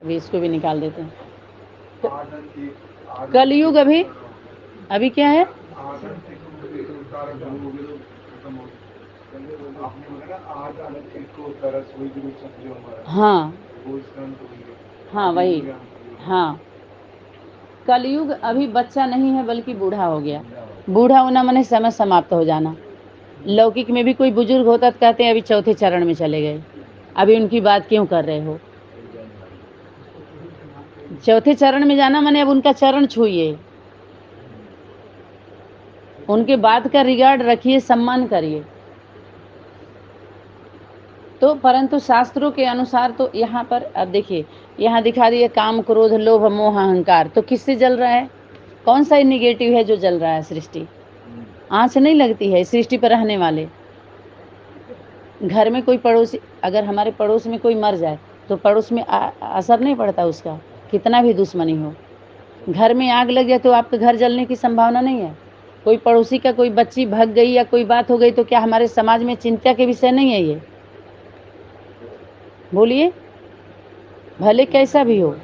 अभी इसको भी निकाल देते हैं। कलयुग अभी क्या है? हाँ हाँ वही, हाँ कलयुग अभी बच्चा नहीं है बल्कि बूढ़ा हो गया। बूढ़ा होना माने समय समाप्त हो जाना। लौकिक में भी कोई बुजुर्ग होता तो कहते हैं अभी चौथे चरण में चले गए, अभी उनकी बात क्यों कर रहे हो? चौथे चरण में जाना माने अब उनका चरण छूइए, उनके बात का रिगार्ड रखिए, सम्मान करिए। तो परंतु शास्त्रों के अनुसार तो यहाँ पर अब देखिए, यहाँ दिखा दिए काम क्रोध लोभ मोह अहंकार, तो किससे जल रहा है? कौन सा निगेटिव है जो जल रहा है? सृष्टि। आंच नहीं लगती है सृष्टि पर रहने वाले। घर में कोई पड़ोसी, अगर हमारे पड़ोस में कोई मर जाए तो पड़ोस में असर नहीं पड़ता उसका, कितना भी दुश्मनी हो। घर में आग लग जाए तो आपके घर जलने की संभावना नहीं है। कोई पड़ोसी का कोई बच्ची भग गई या कोई बात हो गई तो क्या हमारे समाज में चिंता के विषय नहीं है ये? बोलिए, भले कैसा भी हो,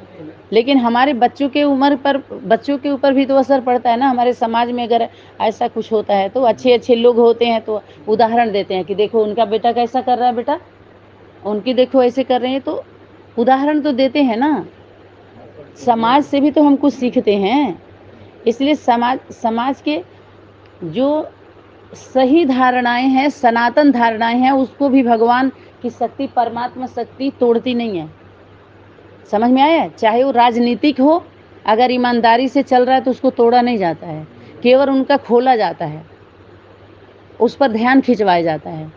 लेकिन हमारे बच्चों के उम्र पर, बच्चों के ऊपर भी तो असर पड़ता है ना। हमारे समाज में अगर ऐसा कुछ होता है तो अच्छे अच्छे लोग होते हैं तो उदाहरण देते हैं कि देखो उनका बेटा कैसा कर रहा है, बेटा उनकी देखो ऐसे कर रहे हैं, तो उदाहरण तो देते हैं ना। समाज से भी तो हम कुछ सीखते हैं। इसलिए समाज के जो सही धारणाएं हैं, सनातन धारणाएं हैं, उसको भी भगवान की शक्ति, परमात्मा शक्ति तोड़ती नहीं है। समझ में आया? चाहे वो राजनीतिक हो, अगर ईमानदारी से चल रहा है तो उसको तोड़ा नहीं जाता है, केवल उनका खोला जाता है, उस पर ध्यान खिंचवाया जाता है।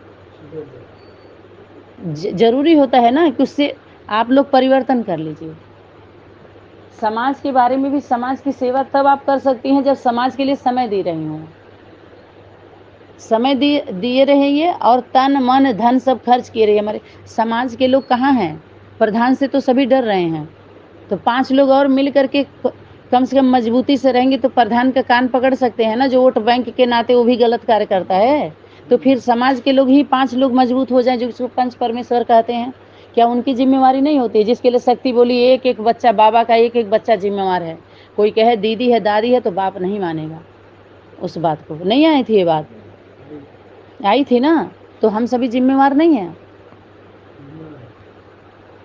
जरूरी होता है ना कि उससे आप लोग परिवर्तन कर लीजिए। समाज के बारे में भी, समाज की सेवा तब आप कर सकती हैं जब समाज के लिए समय दे रही हूँ। समय दिए रहिए और तन मन धन सब खर्च किए रहिए। हमारे समाज के लोग कहाँ हैं? प्रधान से तो सभी डर रहे हैं, तो 5 लोग और मिल करके कम से कम मजबूती से रहेंगे तो प्रधान का कान पकड़ सकते हैं ना, जो वोट बैंक के नाते वो भी गलत कार्य करता है। तो फिर समाज के लोग ही 5 लोग मजबूत हो जाएं, जिसको पंच परमेश्वर कहते हैं। क्या उनकी जिम्मेवारी नहीं होती? जिसके लिए शक्ति बोली एक एक बच्चा, बाबा का एक एक बच्चा जिम्मेवार है। कोई कहे दीदी है दादी है तो बाप नहीं मानेगा उस बात को। नहीं आई थी ये बात? आई थी ना। तो हम सभी जिम्मेवार नहीं हैं।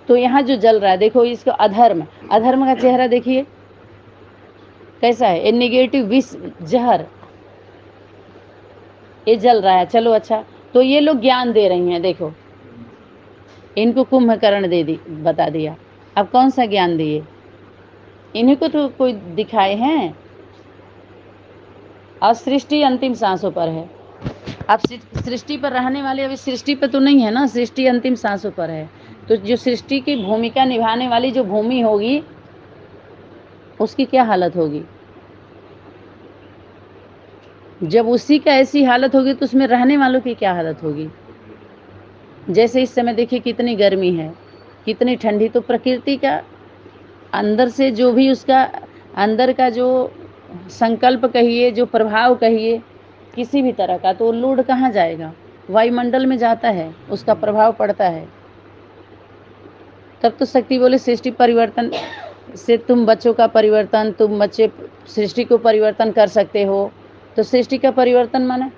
तो यहाँ जो जल रहा है देखो, इसको अधर्म, अधर्म का चेहरा देखिए कैसा है, ये निगेटिव विष जहर, ये जल रहा है। चलो अच्छा, तो ये लोग ज्ञान दे रही हैं, देखो इनको कुंभकर्ण दे दी, बता दिया। अब कौन सा ज्ञान दिए? इन्हीं को तो कोई दिखाए हैं। और सृष्टि अंतिम सांसों पर है। अब सृष्टि पर रहने वाले अभी सृष्टि पर तो नहीं है ना, सृष्टि अंतिम सांसों पर है। तो जो सृष्टि की भूमिका निभाने वाली जो भूमि होगी उसकी क्या हालत होगी? जब उसी का ऐसी हालत होगी तो उसमें रहने वालों की क्या हालत होगी? जैसे इस समय देखिए कितनी गर्मी है, कितनी ठंडी, तो प्रकृति का अंदर से जो भी उसका अंदर का जो संकल्प कहिए, जो प्रभाव कहिए किसी भी तरह का, तो लोड कहाँ जाएगा? वायुमंडल में जाता है, उसका प्रभाव पड़ता है। तब तो शक्ति बोले सृष्टि परिवर्तन से तुम बच्चों का परिवर्तन, तुम बच्चे सृष्टि को परिवर्तन कर सकते हो। तो सृष्टि का परिवर्तन माने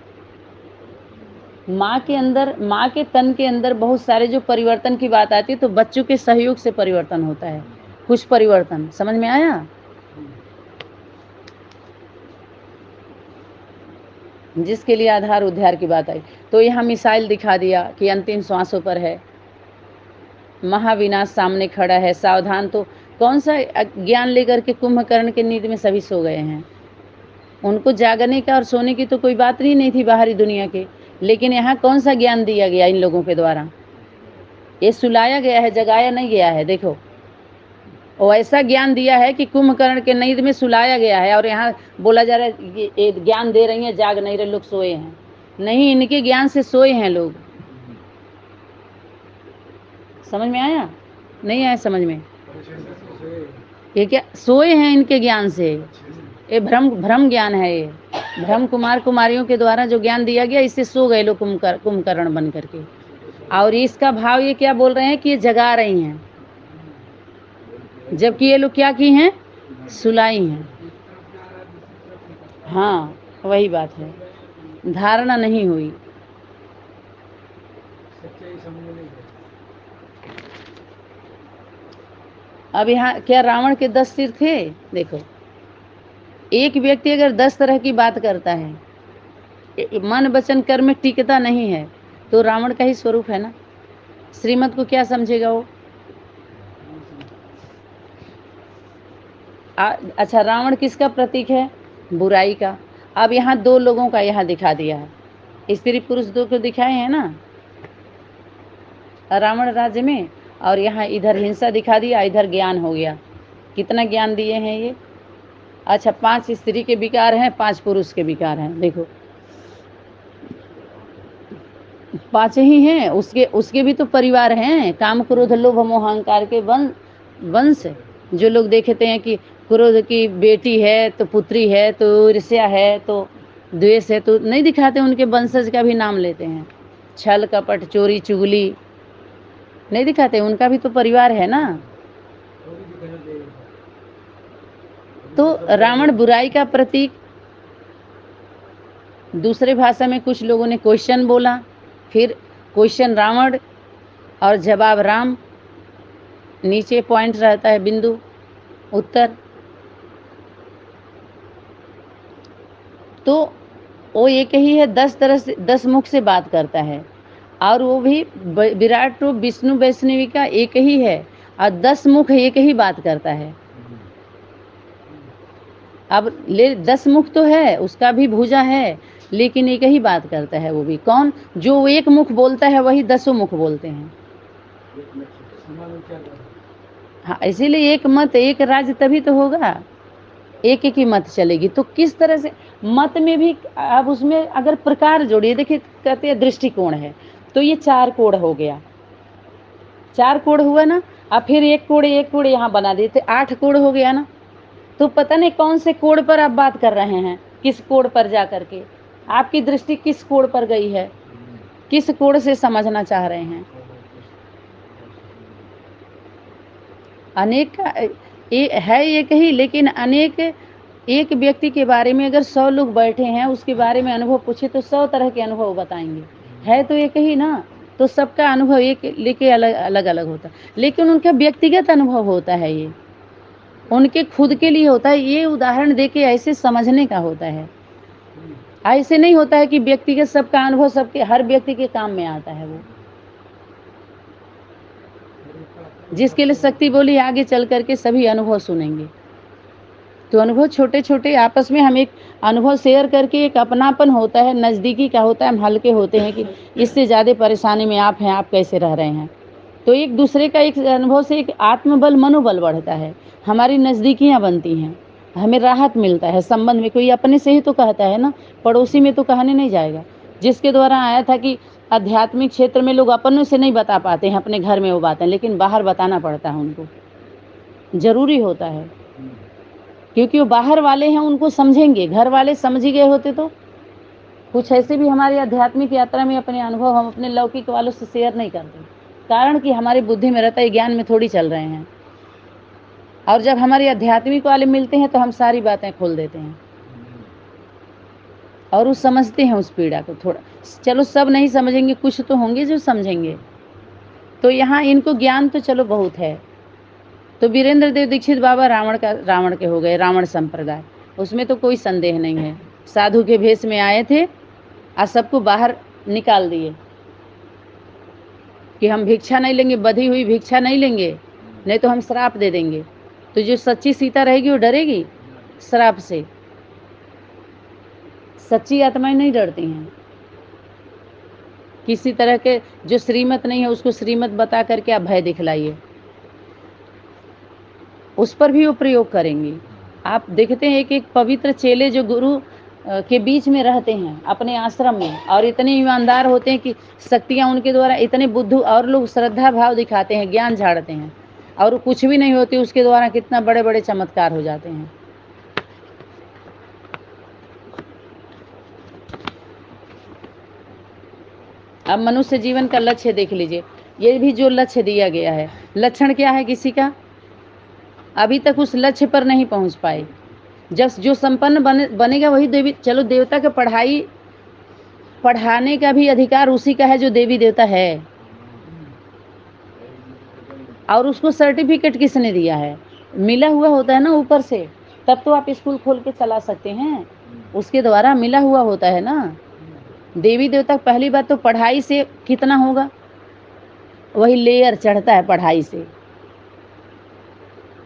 माँ के अंदर, माँ के तन के अंदर बहुत सारे जो परिवर्तन की बात आती है तो बच्चों के सहयोग से परिवर्तन होता है। कुछ परिवर्तन समझ में आया? जिसके लिए आधार उद्धार की बात आई। तो यहाँ मिसाइल दिखा दिया कि अंतिम श्वासों पर है, महाविनाश सामने खड़ा है, सावधान। तो कौन सा ज्ञान लेकर के कुंभकर्ण के नींद में सभी सो गए हैं? उनको जागने का और सोने की तो कोई बात ही नहीं थी बाहरी दुनिया के। लेकिन यहाँ कौन सा ज्ञान दिया गया इन लोगों के द्वारा? ये सुलाया गया है, जगाया नहीं गया है। देखो वो ऐसा ज्ञान दिया है कि कुंभकर्ण के नींद में सुलाया गया है, और यहाँ बोला जा रहा है कि ये ज्ञान दे रही है, जाग नहीं रहे लोग, सोए हैं। नहीं, इनके ज्ञान से सोए हैं लोग। समझ में आया? नहीं आया समझ में? ये क्या सोए हैं? इनके ज्ञान से ये भ्रम ज्ञान है। ये भ्रम कुमार कुमारियों के द्वारा जो ज्ञान दिया गया, इससे सो गए लोग कुंभकर्ण बन करके। और इसका भाव ये क्या बोल रहे हैं कि ये जगा रही हैं। जबकि ये लोग क्या की हैं, सुलाई हैं। हाँ, वही बात है, धारणा नहीं हुई। अब यहाँ क्या रावण के 10 सिर थे? देखो, एक व्यक्ति अगर 10 तरह की बात करता है, मन वचन कर्म में टिकता नहीं है, तो रावण का ही स्वरूप है ना। श्रीमत को क्या समझेगा वो? अच्छा, रावण किसका प्रतीक है? बुराई का। अब यहाँ 2 लोगों का यहाँ दिखा दिया है, स्त्री पुरुष 2 को दिखाए हैं ना रावण राज्य में, और यहाँ इधर हिंसा दिखा दिया, इधर ज्ञान हो गया। कितना ज्ञान दिए हैं ये? अच्छा, 5 स्त्री के विकार हैं, 5 पुरुष के विकार हैं। देखो 5 ही हैं, उसके भी तो परिवार हैं, काम क्रोध लोभ मोह अहंकार के वंश। जो लोग देखते हैं कि क्रोध की बेटी है तो पुत्री है तो ईर्ष्या है तो द्वेष है, तो नहीं दिखाते, उनके वंशज का भी नाम लेते हैं। छल कपट चोरी चुगली नहीं दिखाते, उनका भी तो परिवार है ना। तो रावण बुराई का प्रतीक। दूसरे भाषा में कुछ लोगों ने क्वेश्चन बोला, फिर क्वेश्चन रावण और जवाब राम, नीचे पॉइंट रहता है, बिंदु उत्तर। तो वो एक ही है, 10 तरह से 10 मुख से बात करता है, और वो भी विराट रूप विष्णु वैष्णवी का एक ही है, और 10 मुख एक ही बात करता है। अब 10 मुख तो है, उसका भी भुजा है, लेकिन एक ही बात करता है। वो भी कौन? जो एक मुख बोलता है वही 10 मुख बोलते हैं। हाँ, इसीलिए एक मत एक राज्य तभी तो होगा, एक ही मत चलेगी। तो किस तरह से मत में भी अब उसमें अगर प्रकार जोड़िए, देखिए कहते हैं दृष्टिकोण है, तो ये 4 कोण हो गया, 4 कोण हुआ ना। अब फिर एक कोण यहाँ बना देते, 8 कोण हो गया ना। तो पता नहीं कौन से कोण पर आप बात कर रहे हैं, किस कोण पर जा करके आपकी दृष्टि किस कोण पर गई है, किस कोण से समझना चाह रहे हैं। अनेक का है एक ही, लेकिन अनेक। एक व्यक्ति के बारे में अगर 100 लोग बैठे हैं, उसके बारे में अनुभव पूछे तो 100 तरह के अनुभव बताएंगे। है तो एक ही ना, तो सबका अनुभव एक लेके अलग अलग होता है, लेकिन उनका व्यक्तिगत अनुभव होता है, ये उनके खुद के लिए होता है। ये उदाहरण देके ऐसे समझने का होता है, ऐसे नहीं होता है कि व्यक्तिगत सबका अनुभव सबके हर व्यक्ति के काम में आता है। वो जिसके लिए शक्ति बोली, आगे चल करके सभी अनुभव सुनेंगे। तो अनुभव छोटे छोटे आपस में हम एक अनुभव शेयर करके एक अपनापन होता है, नज़दीकी का होता है, हम हल्के होते हैं कि इससे ज़्यादा परेशानी में आप हैं, आप कैसे रह रहे हैं। तो एक दूसरे का एक अनुभव से एक आत्मबल मनोबल बढ़ता है, हमारी नज़दीकियाँ बनती हैं, हमें राहत मिलता है संबंध में। कोई अपने से ही तो कहता है ना, पड़ोसी में तो कहने नहीं जाएगा। जिसके द्वारा आया था कि आध्यात्मिक क्षेत्र में लोग अपनों से नहीं बता पाते हैं अपने घर में वो बातें, लेकिन बाहर बताना पड़ता है, उनको ज़रूरी होता है, क्योंकि वो बाहर वाले हैं, उनको समझेंगे। घर वाले समझ ही गए होते तो कुछ ऐसे भी हमारी आध्यात्मिक यात्रा में अपने अनुभव हम अपने लौकिक वालों से शेयर नहीं करते, कारण कि हमारी बुद्धि में रहता है, ज्ञान में थोड़ी चल रहे हैं। और जब हमारे आध्यात्मिक वाले मिलते हैं तो हम सारी बातें खोल देते हैं, और वो समझते हैं उस पीड़ा को थोड़ा। चलो सब नहीं समझेंगे, कुछ तो होंगे जो समझेंगे। तो यहाँ इनको ज्ञान तो चलो बहुत है। तो वीरेंद्र देव दीक्षित बाबा रावण के हो गए, रावण संप्रदाय, उसमें तो कोई संदेह नहीं है। साधु के भेष में आए थे और सबको बाहर निकाल दिए कि हम भिक्षा नहीं लेंगे, बधी हुई भिक्षा नहीं लेंगे, नहीं तो हम श्राप दे देंगे। तो जो सच्ची सीता रहेगी वो डरेगी श्राप से, सच्ची आत्माएं नहीं डरती हैं किसी तरह के। जो श्रीमत नहीं है उसको श्रीमत बता करके आप भय दिखलाइए, उस पर भी वो प्रयोग करेंगी। आप देखते हैं एक पवित्र चेले जो गुरु के बीच में रहते हैं अपने आश्रम में, और इतने ईमानदार होते हैं कि शक्तियाँ उनके द्वारा इतने बुद्धू, और लोग श्रद्धा भाव दिखाते हैं, ज्ञान झाड़ते हैं, और कुछ भी नहीं होती, उसके द्वारा कितना बड़े बड़े चमत्कार हो जाते हैं। अब मनुष्य जीवन का लक्ष्य देख लीजिए, ये भी जो लक्ष्य दिया गया है, लक्षण क्या है किसी का? अभी तक उस लक्ष्य पर नहीं पहुंच पाए। जब जो संपन्न बनेगा वही देवी। चलो, देवता का पढ़ाने का भी अधिकार उसी का है जो देवी देवता है। और उसको सर्टिफिकेट किसने दिया है? मिला हुआ होता है ना ऊपर से, तब तो आप स्कूल खोल के चला सकते हैं। उसके द्वारा मिला हुआ होता है ना। देवी देवता पहली बात तो पढ़ाई से कितना होगा, वही लेयर चढ़ता है पढ़ाई से।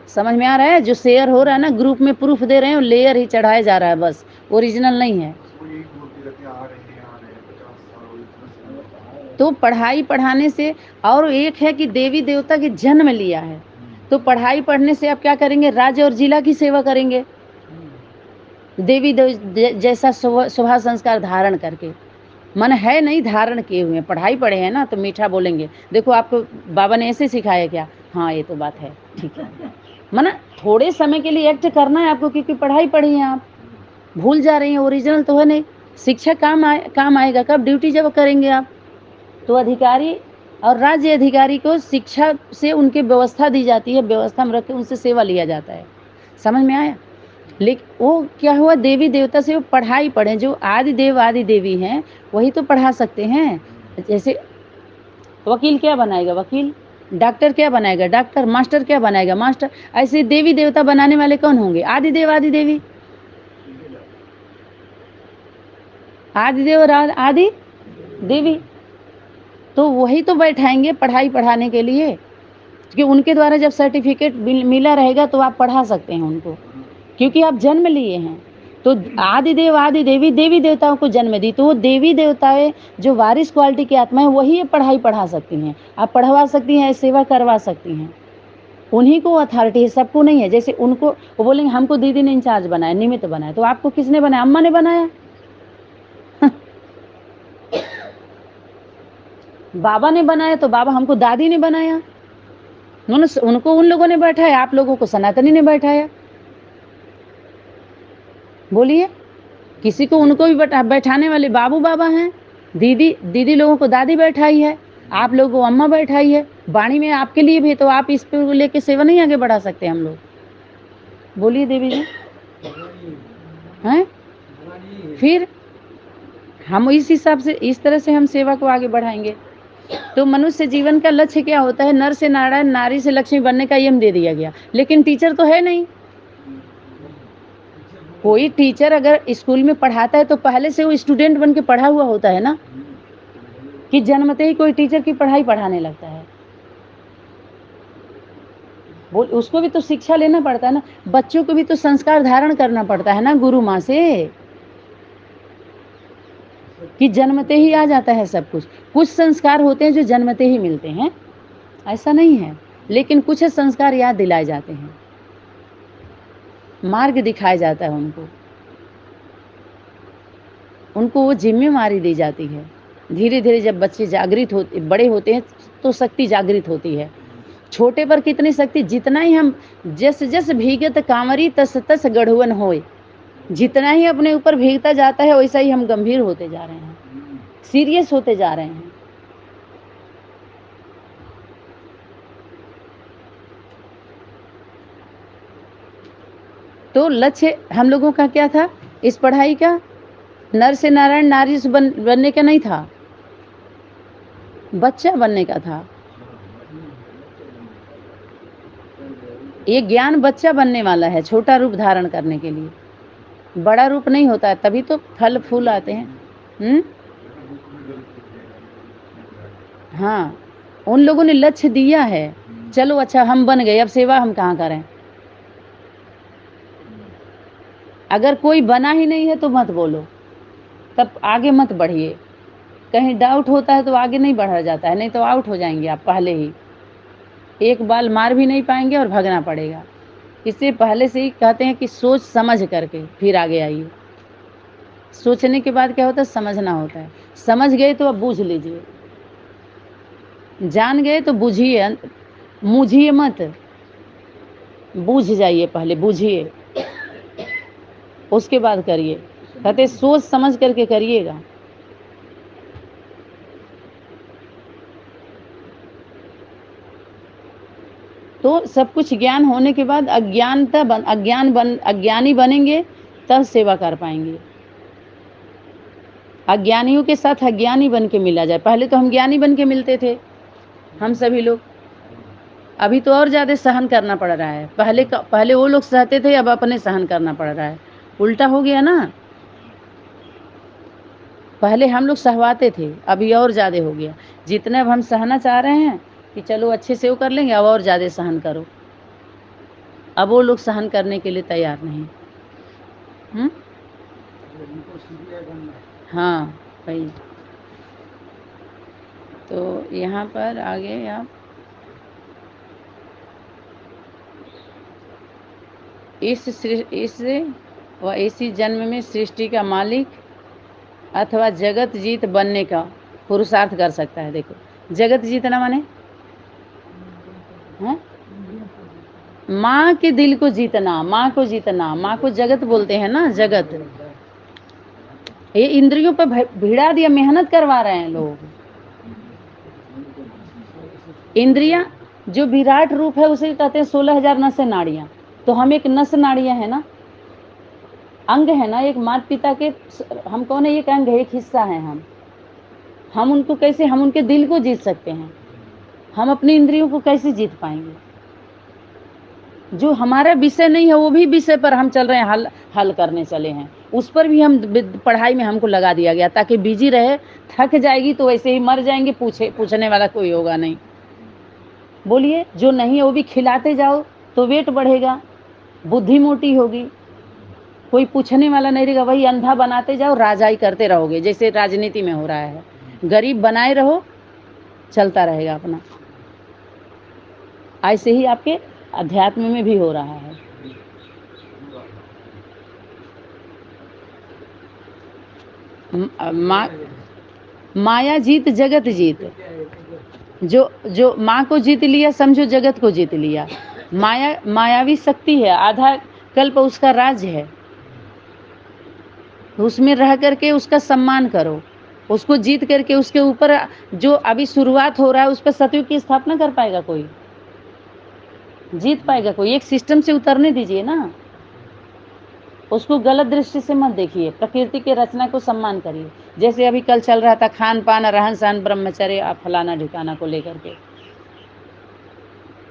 समझ में आ रहा है? जो शेयर हो रहा है ना, ग्रुप में प्रूफ दे रहे हैं, लेयर ही चढ़ाया जा रहा है, बस ओरिजिनल नहीं है। तो पढ़ाई पढ़ाने से, और एक है कि देवी देवता के जन्म लिया है, तो पढ़ाई पढ़ने से आप क्या करेंगे? राज्य और जिला की सेवा करेंगे, देवी जैसा स्वभाव संस्कार धारण करके। मन है नहीं धारण किए हुए, पढ़ाई पढ़े हैं ना, तो मीठा बोलेंगे। देखो, आपको बाबा ने ऐसे सिखाया क्या? हाँ, ये तो बात है, ठीक है। मन थोड़े समय के लिए एक्ट करना है आपको, क्योंकि पढ़ाई पढ़ी है आप। भूल जा रही हैं, ओरिजिनल तो है नहीं। शिक्षा काम आएगा कब? ड्यूटी जब करेंगे आप। तो अधिकारी और राज्य अधिकारी को शिक्षा से उनकी व्यवस्था दी जाती है, व्यवस्था में रख के उनसे सेवा लिया जाता है। समझ में आया? लेकिन वो क्या हुआ, देवी देवता से वो पढ़ाई पढ़े, जो आदि देव आदि देवी हैं वही तो पढ़ा सकते हैं। जैसे वकील क्या बनाएगा? वकील। डॉक्टर क्या बनाएगा? डॉक्टर। मास्टर क्या बनाएगा? मास्टर। ऐसे देवी देवता बनाने वाले कौन होंगे? आदि देव आदि देवी। आदि देव और आदि देवी, तो वही तो बैठाएंगे पढ़ाई पढ़ाने के लिए, क्योंकि उनके द्वारा जब सर्टिफिकेट मिला रहेगा तो आप पढ़ा सकते हैं उनको, क्योंकि आप जन्म लिए हैं। तो आदि देव आदि देवी देवी देवताओं को जन्म दी, तो वो देवी देवताएं जो वारिस क्वालिटी की आत्मा है, वही ये पढ़ाई पढ़ा सकती हैं। आप पढ़वा सकती हैं, सेवा करवा सकती हैं। उन्हीं को अथॉरिटी है, सबको नहीं है। जैसे उनको वो बोलेंगे हमको दीदी ने इंचार्ज बनाया, निमित्त बनाया, तो आपको किसने बनाया? अम्मा ने बनाया। बाबा ने बनाया तो बाबा, हमको दादी ने बनाया। उनको उन लोगों ने बैठाया, आप लोगों को सनातनी ने बैठाया। बोलिए, किसी को उनको भी बैठाने वाले बाबू बाबा हैं। दीदी लोगों को दादी बैठाई है, आप लोगों को अम्मा बैठाई है। वाणी में आपके लिए भी, तो आप इस पे लेके सेवा नहीं आगे बढ़ा सकते हम लोग? बोलिए देवी जी। हैं? फिर हम इस हिसाब से, इस तरह से हम सेवा को आगे बढ़ाएंगे। तो मनुष्य जीवन का लक्ष्य क्या होता है? नर से नारायण, नारी से लक्ष्मी बनने का यम दे दिया गया, लेकिन टीचर तो है नहीं। कोई टीचर अगर स्कूल में पढ़ाता है तो पहले से वो स्टूडेंट बन के पढ़ा हुआ होता है ना, कि जन्मते ही कोई टीचर की पढ़ाई पढ़ाने लगता है। वो उसको भी तो शिक्षा लेना पड़ता है ना, बच्चों को भी तो संस्कार धारण करना पड़ता है ना गुरु माँ से, कि जन्मते ही आ जाता है सब कुछ। कुछ संस्कार होते हैं जो जन्मते ही मिलते हैं, ऐसा नहीं है, लेकिन कुछ संस्कार याद दिलाए जाते हैं, मार्ग दिखाया जाता है उनको वो जिम्मेवारी दी जाती है। धीरे धीरे जब बच्चे जागृत होते, बड़े होते हैं, तो शक्ति जागृत होती है। छोटे पर कितनी शक्ति? जितना ही हम जस जस भीगत कांवरी तस तस गढ़ुवन होए, जितना ही अपने ऊपर भीगता जाता है वैसा ही हम गंभीर होते जा रहे हैं, सीरियस होते जा रहे हैं। तो लक्ष्य हम लोगों का क्या था इस पढ़ाई का? नर से नारायण, नारी से बनने का नहीं था, बच्चा बनने का था। ये ज्ञान बच्चा बनने वाला है, छोटा रूप धारण करने के लिए। बड़ा रूप नहीं होता है, तभी तो फल फूल आते हैं। हाँ, उन लोगों ने लक्ष्य दिया है, चलो अच्छा हम बन गए, अब सेवा हम कहाँ करें? अगर कोई बना ही नहीं है तो मत बोलो, तब आगे मत बढ़िए। कहीं डाउट होता है तो आगे नहीं बढ़ा जाता है, नहीं तो आउट हो जाएंगे आप पहले ही। एक बाल मार भी नहीं पाएंगे और भागना पड़ेगा। इससे पहले से ही कहते हैं कि सोच समझ करके फिर आगे आइए। सोचने के बाद क्या होता है? समझना होता है। समझ गए तो अब बूझ लीजिए, जान गए तो बूझिए, मुझिए मत, बूझ जाइए, पहले बूझिए, उसके बाद करिए। कहते सोच समझ करके करिएगा। तो सब कुछ ज्ञान होने के बाद अज्ञानी बनेंगे, तब सेवा कर पाएंगे। अज्ञानियों के साथ अज्ञानी बन के मिला जाए। पहले तो हम ज्ञानी बन के मिलते थे, हम सभी लोग। अभी तो और ज़्यादा सहन करना पड़ रहा है। पहले वो लोग सहते थे, अब अपने सहन करना पड़ रहा है। उल्टा हो गया ना। पहले हम लोग सहवाते थे, अभी और ज़्यादा हो गया। जितने अब हम सहना चाह रहे हैं कि चलो अच्छे से वो कर लेंगे, अब और ज़्यादा सहन करो। अब वो लोग सहन करने के लिए तैयार नहीं। हाँ भाई। तो यहाँ पर आगे आप इसी जन्म में सृष्टि का मालिक अथवा जगत जीत बनने का पुरुषार्थ कर सकता है। देखो, जगत जीतना माने माँ के दिल को जीतना, माँ को जीतना। माँ को जगत बोलते हैं ना, जगत। ये इंद्रियों पर भिड़ा दिया, मेहनत करवा रहे हैं लोग। इंद्रियां जो विराट रूप है उसे कहते हैं 16,000 नस नाड़ियां। तो हम एक नस नाड़ियां है ना, अंग है ना, एक माता पिता के। हम कौन है? एक अंग है, एक हिस्सा है हम उनको कैसे, हम उनके दिल को जीत सकते हैं? हम अपनी इंद्रियों को कैसे जीत पाएंगे? जो हमारा विषय नहीं है वो भी विषय पर हम चल रहे हैं, हल करने चले हैं। उस पर भी हम पढ़ाई में हमको लगा दिया गया ताकि बिजी रहे। थक जाएगी तो वैसे ही मर जाएंगे, पूछने वाला कोई होगा नहीं। बोलिए, जो नहीं है वो भी खिलाते जाओ तो वेट बढ़ेगा, बुद्धि मोटी होगी, कोई पूछने वाला नहीं रहेगा। वही अंधा बनाते जाओ, राजाई करते रहोगे, जैसे राजनीति में हो रहा है। गरीब बनाए रहो, चलता रहेगा अपना। ऐसे ही आपके अध्यात्म में भी हो रहा है। माया जीत जगत जीत। जो माँ को जीत लिया, समझो जगत को जीत लिया। मायावी शक्ति है, आधा कल्प उसका राज है। उसमें रह करके उसका सम्मान करो, उसको जीत करके उसके ऊपर जो अभी शुरुआत हो रहा है उस पर सतयुग की स्थापना कर पाएगा कोई? जीत पाएगा कोई? एक सिस्टम से उतरने दीजिए ना, उसको गलत दृष्टि से मत देखिए। प्रकृति के रचना को सम्मान करिए। जैसे अभी कल चल रहा था खान पान, रहन सहन, ब्रह्मचर्य, फलाना ढिकाना को लेकर के,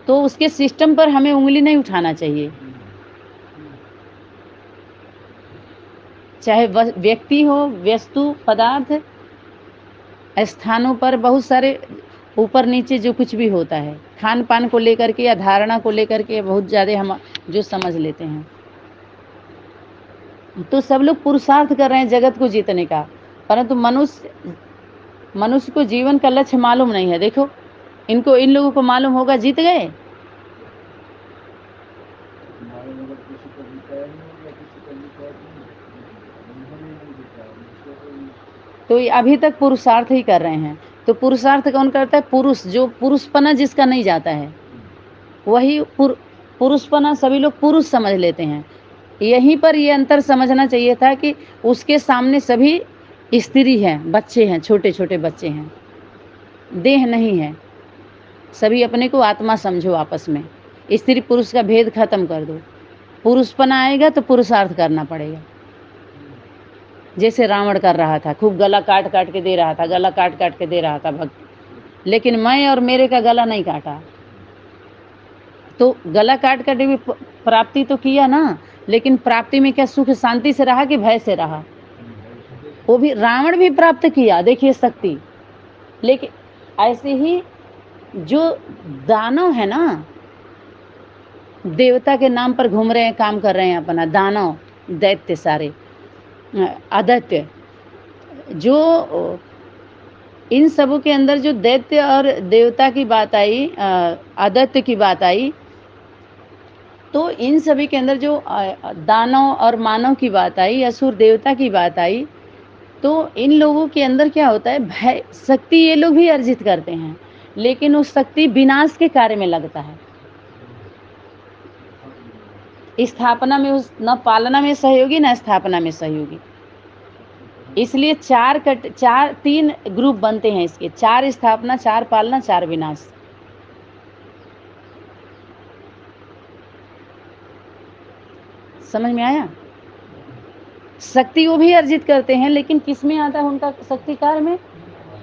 तो उसके सिस्टम पर हमें उंगली नहीं उठाना चाहिए। चाहे व्यक्ति हो, वस्तु, पदार्थ, स्थानों पर बहुत सारे ऊपर नीचे जो कुछ भी होता है, खान पान को लेकर के या धारणा को लेकर के बहुत ज़्यादा हम जो समझ लेते हैं। तो सब लोग पुरुषार्थ कर रहे हैं जगत को जीतने का, परंतु मनुष्य को जीवन का लक्ष्य मालूम नहीं है। देखो, इन लोगों को मालूम होगा, जीत गए। तो ये अभी तक पुरुषार्थ ही कर रहे हैं। तो पुरुषार्थ कौन करता है? पुरुष, जो पुरुषपना जिसका नहीं जाता है, वही पुरुषपना सभी लोग पुरुष समझ लेते हैं। यहीं पर ये अंतर समझना चाहिए था कि उसके सामने सभी स्त्री हैं, बच्चे हैं, छोटे छोटे बच्चे हैं, देह नहीं है। सभी अपने को आत्मा समझो आपस में। स्त्री पुरुष का भेद खत्म कर दो। पुरुषपना आएगा तो पुरुषार्थ करना पड़ेगा। जैसे रावण कर रहा था, खूब गला काट काट के दे रहा था, गला काट काट के दे रहा था भक्त, लेकिन मैं और मेरे का गला नहीं काटा। तो गला काट काट भी प्राप्ति तो किया ना, लेकिन प्राप्ति में क्या सुख शांति से रहा कि भय से रहा? वो भी रावण भी प्राप्त किया, देखिए शक्ति। लेकिन ऐसे ही जो दानव है ना, देवता के नाम पर घूम रहे हैं, काम कर रहे हैं अपना, दानव दैत्य सारे आदित्य, जो इन सबों के अंदर जो दैत्य और देवता की बात आई, आदित्य की बात आई, तो इन सभी के अंदर जो दानव और मानव की बात आई, असुर देवता की बात आई, तो इन लोगों के अंदर क्या होता है? भय शक्ति ये लोग भी अर्जित करते हैं, लेकिन उस शक्ति विनाश के कार्य में लगता है। स्थापना में न पालना में सहयोगी, न स्थापना में सहयोगी। इसलिए 3 ग्रुप बनते हैं इसके, 4 स्थापना, 4 पालना, 4 विनाश। समझ में आया? शक्ति वो भी अर्जित करते हैं, लेकिन किस में आता है उनका शक्ति कार्य में?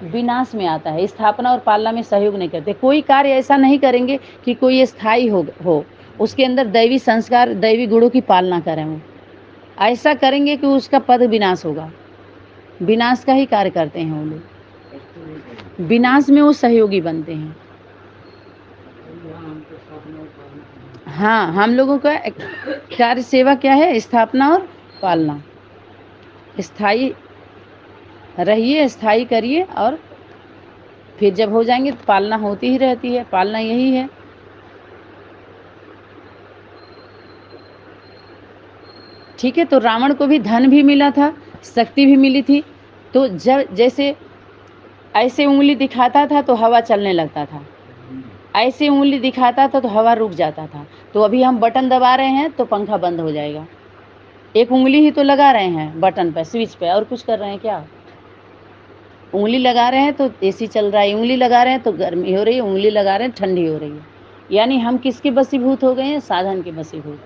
विनाश में आता है। स्थापना और पालना में सहयोग नहीं करते। कोई कार्य ऐसा नहीं करेंगे कि कोई स्थायी हो, उसके अंदर दैवी संस्कार, दैवी गुणों की पालना करें। वो ऐसा करेंगे कि उसका पद विनाश होगा। विनाश का ही कार्य करते हैं वो लोग। विनाश में वो सहयोगी बनते हैं। हाँ, हम लोगों का कार्य सेवा क्या है? स्थापना और पालना। स्थायी रहिए, स्थायी करिए, और फिर जब हो जाएंगे तो पालना होती ही रहती है। पालना यही है। ठीक है, तो रावण को भी धन भी मिला था, शक्ति भी मिली थी। तो जब जैसे ऐसे उंगली दिखाता था तो हवा चलने लगता था, ऐसे उंगली दिखाता था तो हवा रुक जाता था। तो अभी हम बटन दबा रहे हैं तो पंखा बंद हो जाएगा। एक उंगली ही तो लगा रहे हैं बटन पे, स्विच पे, और कुछ कर रहे हैं क्या? उंगली लगा रहे हैं तो एसी चल रहा है, उंगली लगा रहे हैं तो गर्मी हो रही है, उंगली लगा रहे हैं ठंडी हो रही है। यानी हम किसके वशीभूत हो गए हैं? साधन के वशीभूत।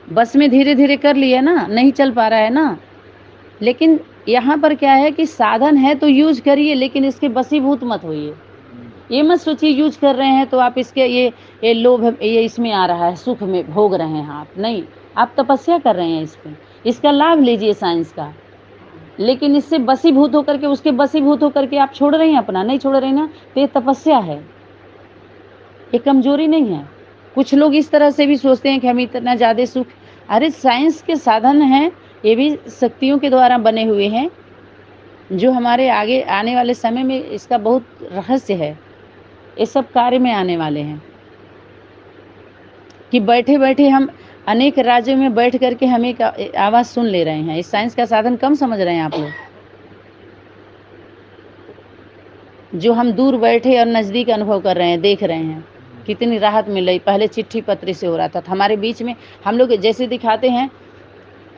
बस में धीरे धीरे कर लिया ना, नहीं चल पा रहा है ना। लेकिन यहाँ पर क्या है कि साधन है तो यूज करिए, लेकिन इसके वशीभूत मत होइए। ये मत सोचिए यूज कर रहे हैं तो आप इसके ये लोभ, ये इसमें आ रहा है, सुख में भोग रहे हैं आप। नहीं, आप तपस्या कर रहे हैं इस पे, इसका लाभ लीजिए साइंस का। लेकिन इससे वशीभूत होकर के, उसके वशीभूत होकर के आप छोड़ रहे हैं अपना, नहीं छोड़ रहे ना, तो ये तपस्या है, ये कमजोरी नहीं है। कुछ लोग इस तरह से भी सोचते हैं कि हम इतना ज्यादा सुख, अरे साइंस के साधन हैं, ये भी शक्तियों के द्वारा बने हुए हैं, जो हमारे आगे आने वाले समय में इसका बहुत रहस्य है। ये सब कार्य में आने वाले हैं कि बैठे बैठे हम अनेक राज्यों में बैठ करके हम एक आवाज सुन ले रहे हैं। इस साइंस का साधन कम समझ रहे हैं आप लोग। जो हम दूर बैठे और नजदीक अनुभव कर रहे हैं, देख रहे हैं, कितनी राहत मिल रही। पहले चिट्ठी पत्री से हो रहा था। हमारे बीच में हम लोग जैसे दिखाते हैं,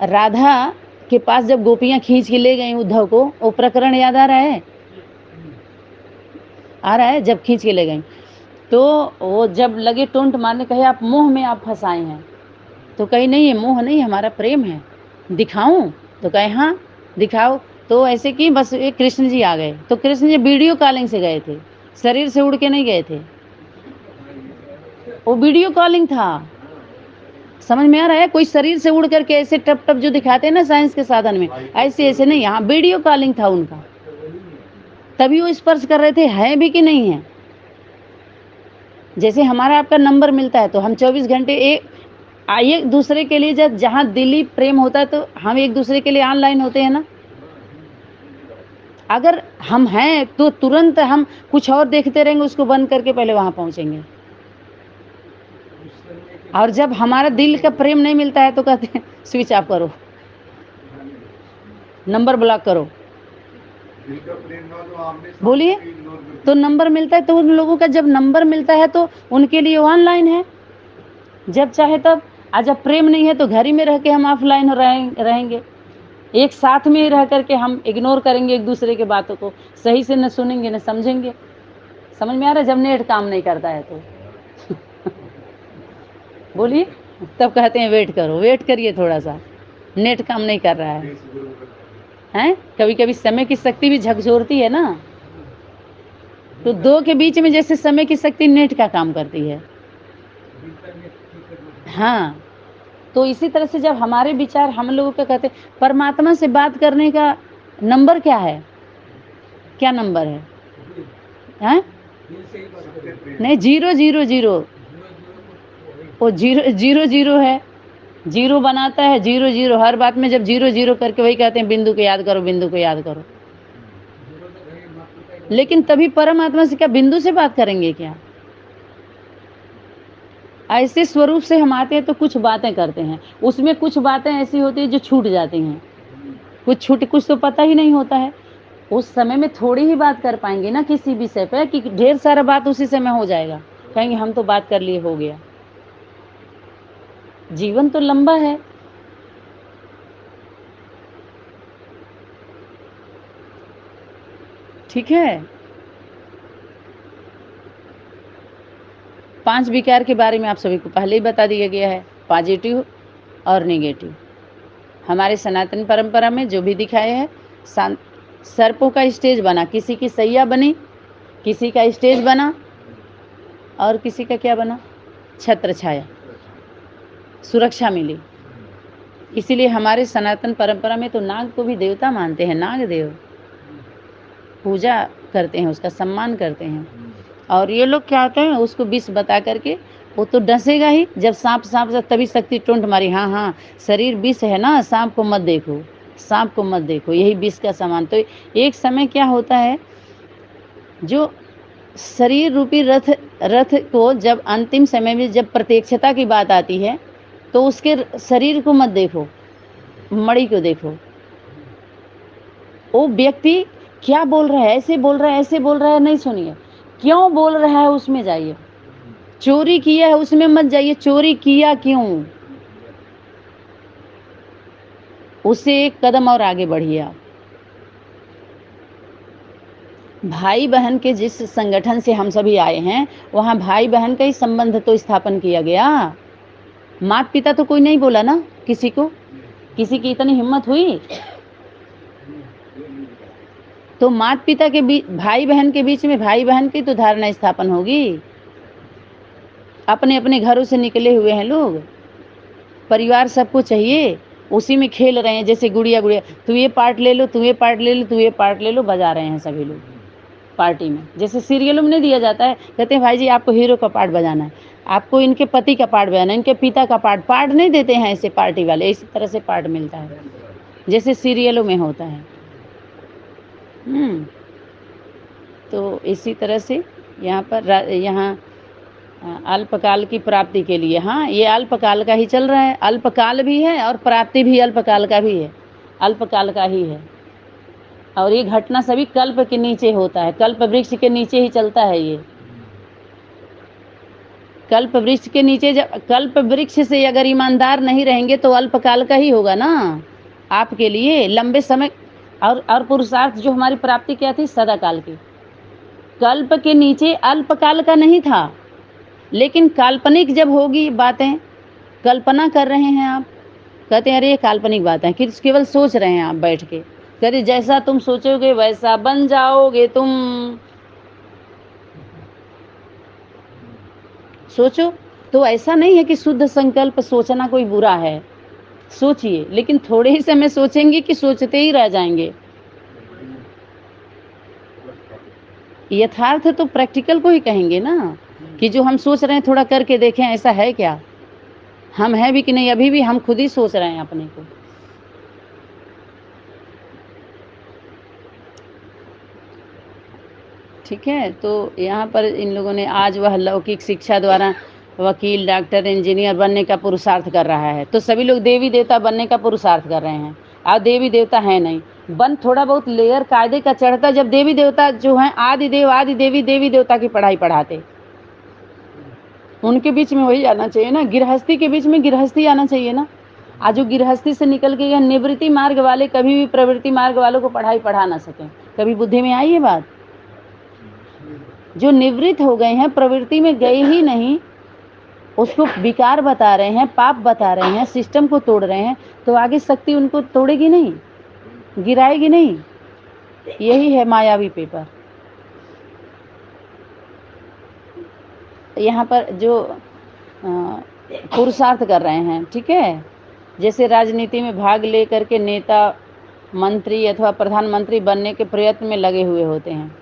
राधा के पास जब गोपियां खींच के ले गई उद्धव को, वो प्रकरण याद आ रहा है? आ रहा है? जब खींच के ले गई तो वो जब लगे टोंट मारने, कहे आप मोह में आप फंसाए हैं। तो कही नहीं, ये मोह नहीं, हमारा प्रेम है, दिखाऊं? तो कहे हाँ दिखाओ। तो ऐसे कि बस एक कृष्ण जी आ गए। तो कृष्ण जी वीडियो कॉलिंग से गए थे, शरीर से उड़ के नहीं गए थे, वो वीडियो कॉलिंग था। समझ में आ रहा है? कोई शरीर से उड़ करके ऐसे टप टप जो दिखाते हैं ना साइंस के साधन में, ऐसे ऐसे नहीं, यहाँ वीडियो कॉलिंग था उनका, तभी वो स्पर्श कर रहे थे, है भी कि नहीं है। जैसे हमारा आपका नंबर मिलता है तो हम 24 घंटे एक दूसरे के लिए, जब जहाँ दिली प्रेम होता है तो हम एक दूसरे के लिए ऑनलाइन होते हैं ना। अगर हम हैं तो तुरंत हम कुछ और देखते रहेंगे, उसको बंद करके पहले वहां पहुंचेंगे। और जब हमारा दिल का प्रेम नहीं मिलता है तो कहते हैं स्विच ऑफ करो, नंबर ब्लॉक करो। बोलिए, तो नंबर मिलता है तो उन लोगों का जब नंबर मिलता है तो उनके लिए ऑनलाइन है, जब चाहे तब। आज जब प्रेम नहीं है तो घर ही में रह के हम ऑफलाइन रहेंगे। एक साथ में ही रह करके हम इग्नोर करेंगे एक दूसरे के बातों को, सही से न सुनेंगे न समझेंगे। समझ में आ रहा है? जब नेट काम नहीं करता है तो बोलिए, तब कहते हैं वेट करो। वेट करिए थोड़ा सा, नेट काम नहीं कर रहा है। हैं? कभी कभी समय की शक्ति भी झकझोरती है ना, तो दो के बीच में जैसे समय की शक्ति नेट का काम करती है। हाँ, तो इसी तरह से जब हमारे विचार हम लोगों का कहते, परमात्मा से बात करने का नंबर क्या है? क्या नंबर है? हैं? नहीं, 000, वो 000 है। जीरो बनाता है, 0 हर बात में। जब 0 करके वही कहते हैं बिंदु को याद करो, बिंदु को याद करो। लेकिन तभी परमात्मा से क्या बिंदु से बात करेंगे क्या? ऐसे स्वरूप से हम आते हैं तो कुछ बातें करते हैं, उसमें कुछ बातें ऐसी होती है जो छूट जाती हैं, कुछ तो पता ही नहीं होता है। उस समय में थोड़ी ही बात कर पाएंगे ना किसी विषय पे, कि ढेर सारा बात उसी समय हो जाएगा, कहेंगे हम तो बात कर लिए, हो गया। जीवन तो लंबा है। ठीक है, 5 विकार के बारे में आप सभी को पहले ही बता दिया गया है। पॉजिटिव और नेगेटिव। हमारे सनातन परंपरा में जो भी दिखाया है, सर्पों का स्टेज बना, किसी की सैया बनी, किसी का स्टेज बना और किसी का क्या बना, छत्र छाया, सुरक्षा मिली। इसीलिए हमारे सनातन परंपरा में तो नाग को भी देवता मानते हैं, नाग देव पूजा करते हैं, उसका सम्मान करते हैं। और ये लोग क्या होते हैं, उसको विष बता करके, वो तो डसेगा ही, जब सांप तभी शक्ति टोंट मारी, हाँ शरीर विष है ना, सांप को मत देखो, सांप को मत देखो, यही विष का समान। तो एक समय क्या होता है, जो शरीर रूपी रथ को जब अंतिम समय में जब प्रत्यक्षता की बात आती है, तो उसके शरीर को मत देखो, मणि को देखो। वो व्यक्ति क्या बोल रहा है, ऐसे बोल रहा है, ऐसे बोल रहा है, नहीं सुनिए, क्यों बोल रहा है उसमें जाइए। चोरी किया है उसमें मत जाइए, चोरी किया क्यों, उससे एक कदम और आगे बढ़िए आप। भाई बहन के जिस संगठन से हम सभी आए हैं, वहां भाई बहन का ही संबंध तो स्थापन किया गया। माता पिता तो कोई नहीं बोला ना, किसी को, किसी की इतनी हिम्मत हुई तो माता पिता के बीच, भाई बहन के बीच में भाई बहन की तो धारणा स्थापन होगी। अपने अपने घरों से निकले हुए हैं लोग, परिवार सबको चाहिए, उसी में खेल रहे हैं, जैसे गुड़िया गुड़िया, तू ये पार्ट ले लो, तू ये पार्ट ले लो, तू ये पार्ट ले लो, बजा रहे हैं सभी लोग पार्टी में। जैसे सीरियलों में नहीं दिया जाता है, कहते हैं भाई जी आपको हीरो का पार्ट बजाना है, आपको इनके पति का पार्ट बजाना है, इनके पिता का पार्ट नहीं देते हैं ऐसे पार्टी वाले, इसी तरह से पार्ट मिलता है जैसे सीरियलों में होता है। तो इसी तरह से यहाँ पर यहाँ अल्पकाल की प्राप्ति के लिए, हाँ ये अल्पकाल का ही चल रहा है, अल्पकाल भी है और प्राप्ति भी अल्पकाल का भी है, अल्पकाल का ही है। और ये घटना सभी कल्प के नीचे होता है, कल्प वृक्ष के नीचे ही चलता है ये। कल्प वृक्ष के नीचे, जब कल्प वृक्ष से अगर ईमानदार नहीं रहेंगे तो अल्पकाल का ही होगा ना आपके लिए, लंबे समय। और पुरुषार्थ जो हमारी प्राप्ति क्या थी, सदाकाल की। कल्प के नीचे अल्पकाल का नहीं था, लेकिन काल्पनिक जब होगी बातें, कल्पना कर रहे हैं आप, कहते हैं अरे ये काल्पनिक बात है, केवल सोच रहे हैं आप बैठ के, कहते जैसा तुम सोचोगे वैसा बन जाओगे तुम। सोचो, तो ऐसा नहीं है कि शुद्ध संकल्प सोचना कोई बुरा है, सोचिए, लेकिन थोड़े ही समय सोचेंगे कि सोचते ही रह जाएंगे। यथार्थ तो प्रैक्टिकल को ही कहेंगे ना, कि जो हम सोच रहे हैं थोड़ा करके देखें ऐसा है क्या, हम हैं भी कि नहीं, अभी भी हम खुद ही सोच रहे हैं अपने को। ठीक है, तो यहाँ पर इन लोगों ने आज वह लौकिक शिक्षा द्वारा वकील, डॉक्टर, इंजीनियर बनने का पुरुषार्थ कर रहा है, तो सभी लोग देवी देवता बनने का पुरुषार्थ कर रहे हैं। आज देवी देवता है नहीं, बन थोड़ा बहुत लेयर कायदे का चढ़ता, जब देवी देवता जो हैं आदि देव आदि देवी देवी देवता की पढ़ाई पढ़ाते, उनके बीच में वही आना चाहिए ना, गृहस्थी के बीच में गृहस्थी आना चाहिए ना। आज जो गृहस्थी से निकल के या निवृत्ति मार्ग वाले कभी भी प्रवृत्ति मार्ग वालों को पढ़ाई पढ़ा ना सके, कभी बुद्धि में आई ये बात। जो निवृत्त हो गए हैं, प्रवृत्ति में गए ही नहीं, उसको विकार बता रहे हैं, पाप बता रहे हैं, सिस्टम को तोड़ रहे हैं, तो आगे शक्ति उनको तोड़ेगी नहीं, गिराएगी नहीं। यही है मायावी पेपर। यहाँ पर जो पुरुषार्थ कर रहे हैं, ठीक है, जैसे राजनीति में भाग ले करके नेता, मंत्री अथवा प्रधानमंत्री बनने के प्रयत्न में लगे हुए होते हैं,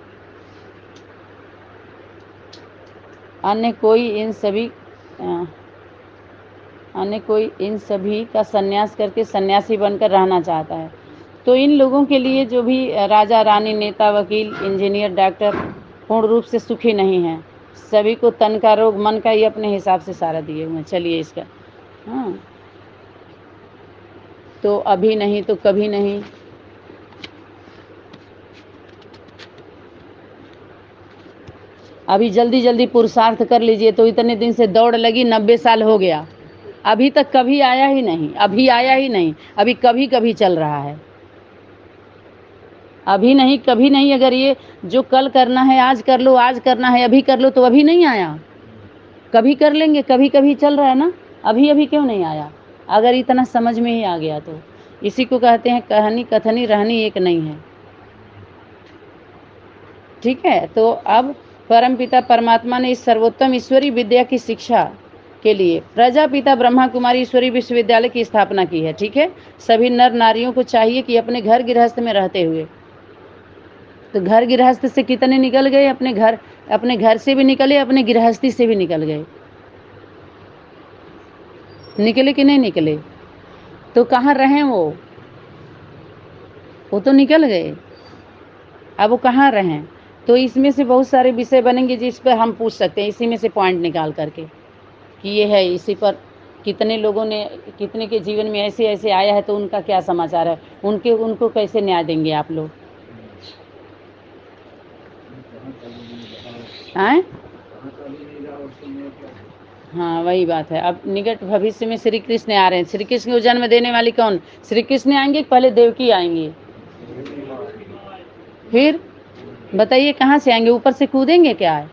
अन्य कोई इन सभी का संन्यास करके सन्यासी बनकर रहना चाहता है। तो इन लोगों के लिए जो भी राजा, रानी, नेता, वकील, इंजीनियर, डॉक्टर पूर्ण रूप से सुखी नहीं हैं, सभी को तन का रोग, मन का ही अपने हिसाब से सारा दिए हुए। चलिए इसका, हाँ, तो अभी नहीं तो कभी नहीं। अभी जल्दी जल्दी पुरुषार्थ कर लीजिए, तो इतने दिन से दौड़ लगी, 90 साल हो गया, अभी तक कभी आया ही नहीं, अभी आया ही नहीं, अभी कभी कभी चल रहा है, अभी नहीं कभी नहीं। अगर ये जो कल करना है आज कर लो, आज करना है अभी कर लो, तो अभी नहीं आया, कभी कर लेंगे, कभी कभी चल रहा है ना, अभी अभी क्यों नहीं आया। अगर इतना समझ में ही आ गया तो। इसी को कहते हैं कहानी कथनी रहनी एक नहीं है। ठीक है, तो अब परमपिता परमात्मा ने इस सर्वोत्तम ईश्वरीय विद्या की शिक्षा के लिए प्रजापिता ब्रह्मा कुमारी ईश्वरीय विश्वविद्यालय की स्थापना की है। ठीक है, सभी नर नारियों को चाहिए कि अपने घर गृहस्थ में रहते हुए, तो घर गृहस्थ से कितने निकल गए, अपने घर से भी निकले, अपने गृहस्थी से भी निकल गए, निकले कि नहीं निकले? तो कहाँ रहें वो तो निकल गए, अब वो कहाँ रहें? तो इसमें से बहुत सारे विषय बनेंगे जिस पर हम पूछ सकते हैं, इसी में से पॉइंट निकाल करके कि ये है, इसी पर कितने लोगों ने, कितने के जीवन में ऐसे ऐसे आया है, तो उनका क्या समाचार है, उनको कैसे न्याय देंगे आप लोग? आए? हाँ, वही बात है। अब निकट भविष्य में श्री कृष्ण आ रहे हैं। श्री कृष्ण को जन्म देने वाली कौन? श्री कृष्ण आएंगे, पहले देवकी आएंगी, फिर बताइए कहाँ से आएंगे? ऊपर से कूदेंगे क्या है?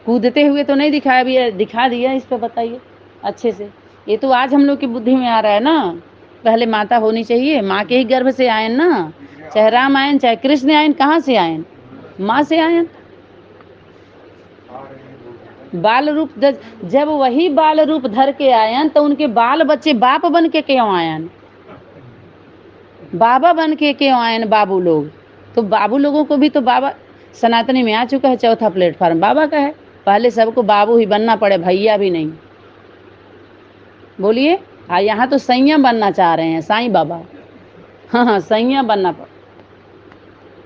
कूदते हुए तो नहीं दिखाया, भी दिखा दिया इस पे, बताइए अच्छे से। ये तो आज हम लोग की बुद्धि में आ रहा है ना, पहले माता होनी चाहिए, माँ के ही गर्भ से आए ना, चाहे राम आयन चाहे कृष्ण आयन, कहाँ से आयन? माँ से आयन। बाल रूप जब वही बाल रूप धर के आयन, तो उनके बाल बच्चे बाप बन के क्यों आयन? बाबा बन के क्यों आयन बाबू लोग? तो बाबू लोगों को भी तो बाबा सनातनी में आ चुका है, चौथा प्लेटफॉर्म बाबा का है। पहले सबको बाबू ही बनना पड़े, भैया भी नहीं। बोलिए। यहाँ तो सैया बनना चाह रहे हैं, साईं बाबा। हाँ, सैया बनना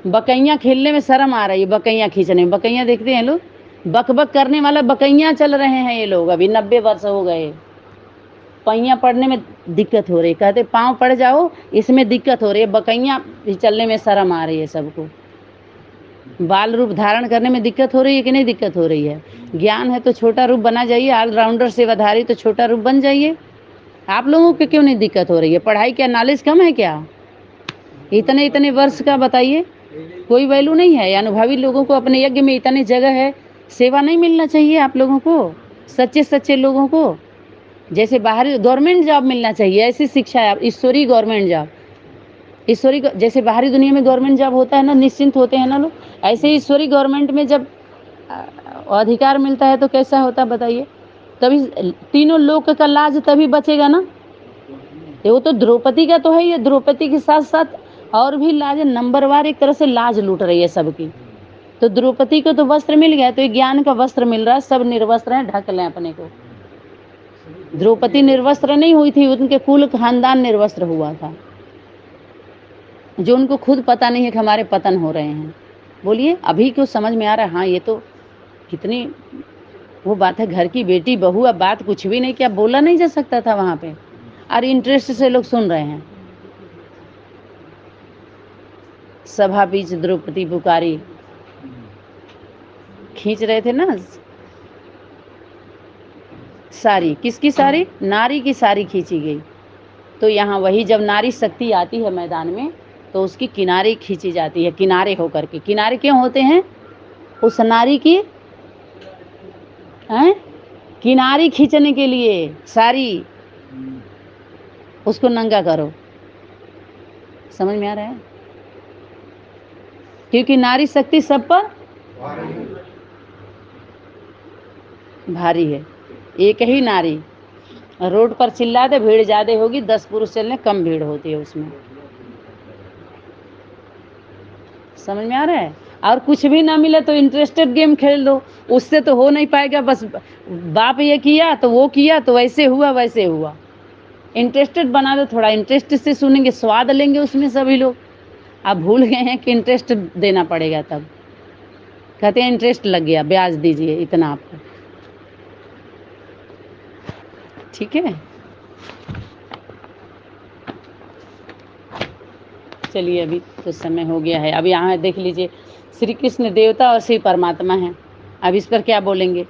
बकैया खेलने में शर्म आ रही है, बकैया खींचने में। बकैया देखते हैं लोग, बक बक करने वाला बकैया चल रहे हैं ये लोग, अभी 90 वर्ष हो गए। पैया पड़ने में दिक्कत हो रही, कहते पाँव पड़ जाओ, इसमें दिक्कत हो रही है। बकैया भी चलने में शर्म आ रही है सबको। बाल रूप धारण करने में दिक्कत हो रही है कि नहीं दिक्कत हो रही है? ज्ञान है तो छोटा रूप बना जाइए, ऑलराउंडर से आधारित तो छोटा रूप बन जाइए। आप लोगों को क्यों नहीं दिक्कत हो रही है? पढ़ाई क्या नॉलेज कम है क्या? इतने इतने वर्ष का बताइए, कोई वैल्यू नहीं है? अनुभवी लोगों को अपने यज्ञ में इतनी जगह है, सेवा नहीं मिलना चाहिए आप लोगों को? सच्चे सच्चे लोगों को जैसे बाहर गवर्नमेंट जॉब मिलना चाहिए, ऐसी शिक्षा है ईश्वरीय गवर्नमेंट जॉब। ईश्वरीय जैसे बाहरी दुनिया में गवर्नमेंट जॉब होता है ना, निश्चिंत होते हैं ना लोग, ऐसे ही ईश्वरीय गवर्नमेंट में जब अधिकार मिलता है तो कैसा होता है बताइए? तभी तीनों लोक का लाज तभी बचेगा ना। वो तो द्रौपदी का तो है, ये द्रौपदी के साथ साथ और भी लाज, नंबरवार एक तरह से लाज लूट रही है सबकी। तो द्रौपदी को तो वस्त्र मिल गया, तो ज्ञान का वस्त्र मिल रहा है, सब निर्वस्त्र हैं, ढक लें अपने को। द्रौपदी निर्वस्त्र नहीं हुई थी, उनके कुल खानदान निर्वस्त्र हुआ था, जो उनको खुद पता नहीं है कि हमारे पतन हो रहे हैं। बोलिए, अभी क्यों समझ में आ रहा है? हाँ, ये तो कितनी वो बात है, घर की बेटी बहू, अब बात कुछ भी नहीं, क्या बोला नहीं जा सकता था वहां पे? और इंटरेस्ट से लोग सुन रहे हैं। सभा बीच द्रौपदी पुकारी, खींच रहे थे ना सारी, किसकी सारी? नारी की सारी खींची गई। तो यहाँ वही जब नारी शक्ति आती है मैदान में, तो उसकी किनारे खींची जाती है, किनारे होकर के। किनारे क्यों होते हैं? उस नारी की किनारी खींचने के लिए, सारी उसको नंगा करो। समझ में आ रहा है? क्योंकि नारी शक्ति सब पर भारी है। एक ही नारी रोड पर चिल्ला दे, भीड़ ज्यादा होगी, 10 पुरुष चलने कम भीड़ होती है उसमें। समझ में आ रहा है? और कुछ भी ना मिले तो इंटरेस्टेड गेम खेल लो, उससे तो हो नहीं पाएगा। बस बाप ये किया तो वो किया तो वैसे हुआ वैसे हुआ। इंटरेस्टेड बना दो, थोड़ा इंटरेस्ट से सुनेंगे, स्वाद लेंगे उसमें सभी लोग। आप भूल गए हैं कि इंटरेस्ट देना पड़ेगा, तब कहते हैं इंटरेस्ट लग गया, ब्याज दीजिए इतना आपको। ठीक है, चलिए अभी तो समय हो गया है। अब यहाँ देख लीजिए, श्री कृष्ण देवता और श्री परमात्मा हैं। अब इस पर क्या बोलेंगे?